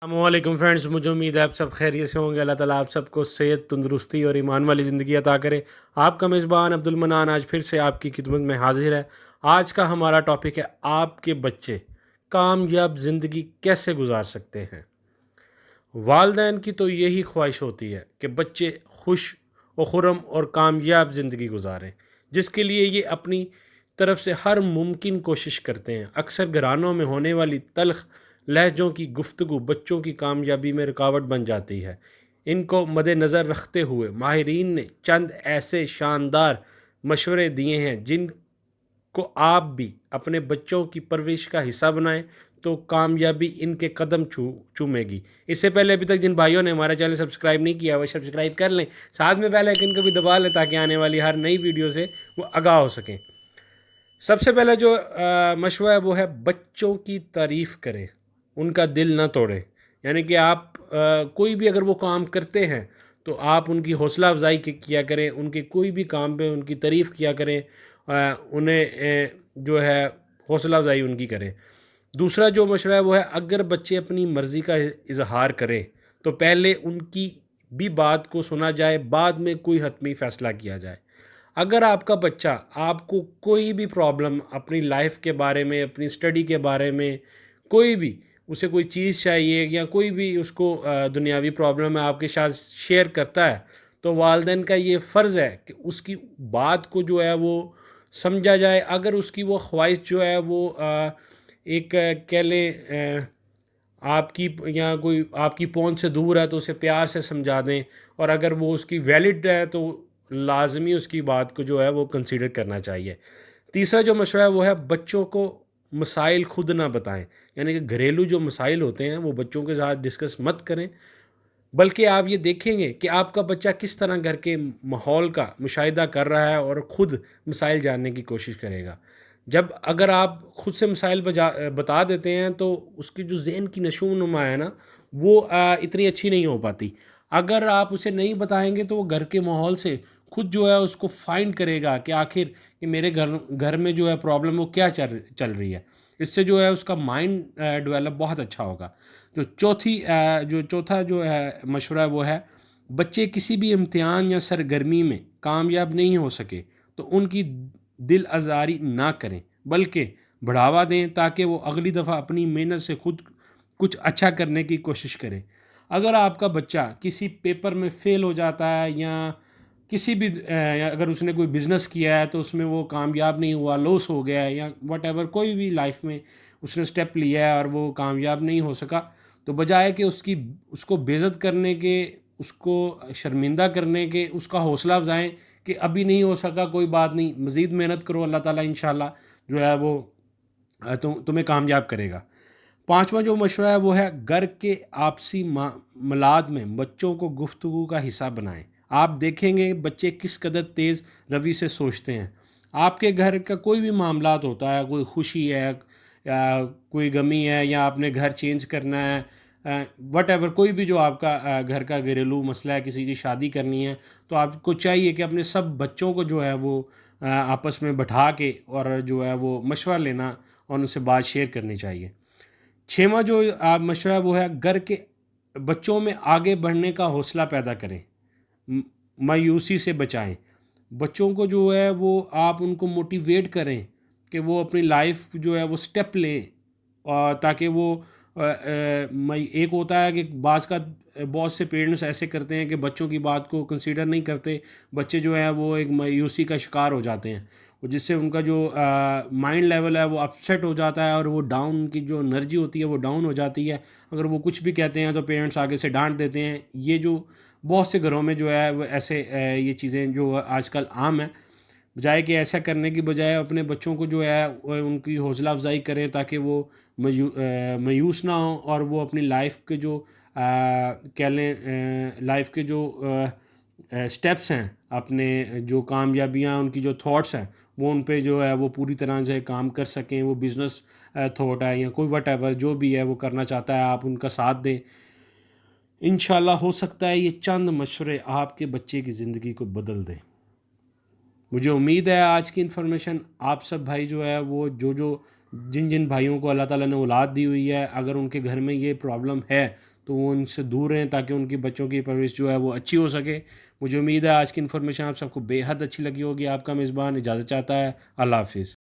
السلام علیکم فرینڈز، مجھے امید ہے آپ سب خیریت سے ہوں گے۔ اللہ تعالیٰ آپ سب کو صحت، تندرستی اور ایمان والی زندگی عطا کرے۔ آپ کا میزبان عبد المنان آج پھر سے آپ کی خدمت میں حاضر ہے۔ آج کا ہمارا ٹاپک ہے آپ کے بچے کامیاب زندگی کیسے گزار سکتے ہیں۔ والدین کی تو یہی خواہش ہوتی ہے کہ بچے خوش و خرم اور کامیاب زندگی گزاریں، جس کے لیے یہ اپنی طرف سے ہر ممکن کوشش کرتے ہیں۔ اکثر گھرانوں میں ہونے والی تلخ لہجوں کی گفتگو بچوں کی کامیابی میں رکاوٹ بن جاتی ہے۔ ان کو مد نظر رکھتے ہوئے ماہرین نے چند ایسے شاندار مشورے دیے ہیں جن کو آپ بھی اپنے بچوں کی پرورش کا حصہ بنائیں تو کامیابی ان کے قدم چومے گی۔ اس سے پہلے ابھی تک جن بھائیوں نے ہمارا چینل سبسکرائب نہیں کیا وہ سبسکرائب کر لیں، ساتھ میں بیل آئیکن کو بھی دبا لیں تاکہ آنے والی ہر نئی ویڈیو سے وہ آگاہ ہو سکیں۔ سب سے پہلے جو مشورہ ہے وہ ہے بچوں کی تعریف کریں، ان کا دل نہ توڑیں۔ یعنی کہ آپ کوئی بھی اگر وہ کام کرتے ہیں تو آپ ان کی حوصلہ افزائی کیا کریں، ان کے کوئی بھی کام پہ ان کی تعریف کیا کریں، انہیں جو ہے حوصلہ افزائی ان کی کریں۔ دوسرا جو مشورہ ہے وہ ہے اگر بچے اپنی مرضی کا اظہار کریں تو پہلے ان کی بھی بات کو سنا جائے، بعد میں کوئی حتمی فیصلہ کیا جائے۔ اگر آپ کا بچہ آپ کو کوئی بھی پرابلم اپنی لائف کے بارے میں، اپنی اسٹڈی کے بارے میں، کوئی بھی اسے کوئی چیز چاہیے یا کوئی بھی اس کو دنیاوی پرابلم ہے آپ کے ساتھ شیئر کرتا ہے تو والدین کا یہ فرض ہے کہ اس کی بات کو جو ہے وہ سمجھا جائے۔ اگر اس کی وہ خواہش جو ہے وہ ایک کہہ لیں آپ کی یا کوئی آپ کی پہنچ سے دور ہے تو اسے پیار سے سمجھا دیں، اور اگر وہ اس کی ویلڈ ہے تو لازمی اس کی بات کو جو ہے وہ کنسیڈر کرنا چاہیے۔ تیسرا جو مشورہ ہے وہ ہے بچوں کو مسائل خود نہ بتائیں، یعنی کہ گھریلو جو مسائل ہوتے ہیں وہ بچوں کے ساتھ ڈسکس مت کریں، بلکہ آپ یہ دیکھیں گے کہ آپ کا بچہ کس طرح گھر کے ماحول کا مشاہدہ کر رہا ہے اور خود مسائل جاننے کی کوشش کرے گا۔ اگر آپ خود سے مسائل بتا دیتے ہیں تو اس کی جو ذہن کی نشو و نما ہے نا وہ اتنی اچھی نہیں ہو پاتی۔ اگر آپ اسے نہیں بتائیں گے تو وہ گھر کے ماحول سے خود جو ہے اس کو فائنڈ کرے گا کہ آخر کہ میرے گھر میں جو ہے پرابلم وہ کیا چل رہی ہے۔ اس سے جو ہے اس کا مائنڈ ڈیولپ بہت اچھا ہوگا۔ چوتھا جو ہے مشورہ وہ ہے بچے کسی بھی امتحان یا سرگرمی میں کامیاب نہیں ہو سکے تو ان کی دل آزاری نہ کریں، بلکہ بڑھاوا دیں تاکہ وہ اگلی دفعہ اپنی محنت سے خود کچھ اچھا کرنے کی کوشش کرے۔ اگر آپ کا بچہ کسی پیپر میں فیل ہو جاتا ہے یا کسی بھی اگر اس نے کوئی بزنس کیا ہے تو اس میں وہ کامیاب نہیں ہوا، لاس ہو گیا ہے، یا واٹ ایور کوئی بھی لائف میں اس نے اسٹیپ لیا ہے اور وہ کامیاب نہیں ہو سکا، تو بجائے کہ اس کو بے عزت کرنے کے، اس کو شرمندہ کرنے کے، اس کا حوصلہ افزائیں کہ ابھی نہیں ہو سکا کوئی بات نہیں، مزید محنت کرو، اللہ تعالیٰ انشاءاللہ جو ہے وہ تمہیں کامیاب کرے گا۔ پانچواں جو مشورہ ہے وہ ہے گھر کے آپسی معاملات میں بچوں کو گفتگو کا حصہ بنائیں۔ آپ دیکھیں گے بچے کس قدر تیز روی سے سوچتے ہیں۔ آپ کے گھر کا کوئی بھی معاملات ہوتا ہے، کوئی خوشی ہے یا کوئی غمی ہے یا آپ نے گھر چینج کرنا ہے، وٹ ایور کوئی بھی جو آپ کا گھر کا گھریلو مسئلہ ہے، کسی کی شادی کرنی ہے، تو آپ کو چاہیے کہ اپنے سب بچوں کو جو ہے وہ آپس میں بٹھا کے اور جو ہے وہ مشورہ لینا اور ان سے بات شیئر کرنی چاہیے۔ چھواں جو آپ مشورہ وہ ہے گھر کے بچوں میں آگے بڑھنے کا حوصلہ پیدا کریں، مایوسی سے بچائیں۔ بچوں کو جو ہے وہ آپ ان کو موٹیویٹ کریں کہ وہ اپنی لائف جو ہے وہ سٹیپ لیں، تاکہ وہ ایک ہوتا ہے کہ بعض کا بہت سے پیرنٹس ایسے کرتے ہیں کہ بچوں کی بات کو کنسیڈر نہیں کرتے، بچے جو ہیں وہ ایک مایوسی کا شکار ہو جاتے ہیں، جس سے ان کا جو مائنڈ لیول ہے وہ اپسیٹ ہو جاتا ہے اور وہ ڈاؤن کی جو انرجی ہوتی ہے وہ ڈاؤن ہو جاتی ہے۔ اگر وہ کچھ بھی کہتے ہیں تو پیرنٹس آگے سے ڈانٹ دیتے ہیں۔ یہ جو بہت سے گھروں میں جو ہے وہ ایسے یہ چیزیں جو آج کل عام ہیں، بجائے کہ ایسا کرنے کی بجائے اپنے بچوں کو جو ہے ان کی حوصلہ افزائی کریں تاکہ وہ مایوس نہ ہوں اور وہ اپنی لائف کے جو کہہ لیں لائف کے جو سٹیپس ہیں، اپنے جو کامیابیاں ان کی جو تھاٹس ہیں وہ ان پہ جو ہے وہ پوری طرح سے کام کر سکیں۔ وہ بزنس تھاٹ ہے یا کوئی وٹ ایور جو بھی ہے وہ کرنا چاہتا ہے، آپ ان کا ساتھ دیں۔ انشاءاللہ ہو سکتا ہے یہ چند مشورے آپ کے بچے کی زندگی کو بدل دیں۔ مجھے امید ہے آج کی انفارمیشن آپ سب بھائی جو ہے وہ جو جن جن بھائیوں کو اللہ تعالیٰ نے اولاد دی ہوئی ہے، اگر ان کے گھر میں یہ پرابلم ہے تو وہ ان سے دور رہیں تاکہ ان کی بچوں کی پرورش جو ہے وہ اچھی ہو سکے۔ مجھے امید ہے آج کی انفارمیشن آپ سب کو بے حد اچھی لگی ہوگی۔ آپ کا میزبان اجازت چاہتا ہے۔ اللہ حافظ۔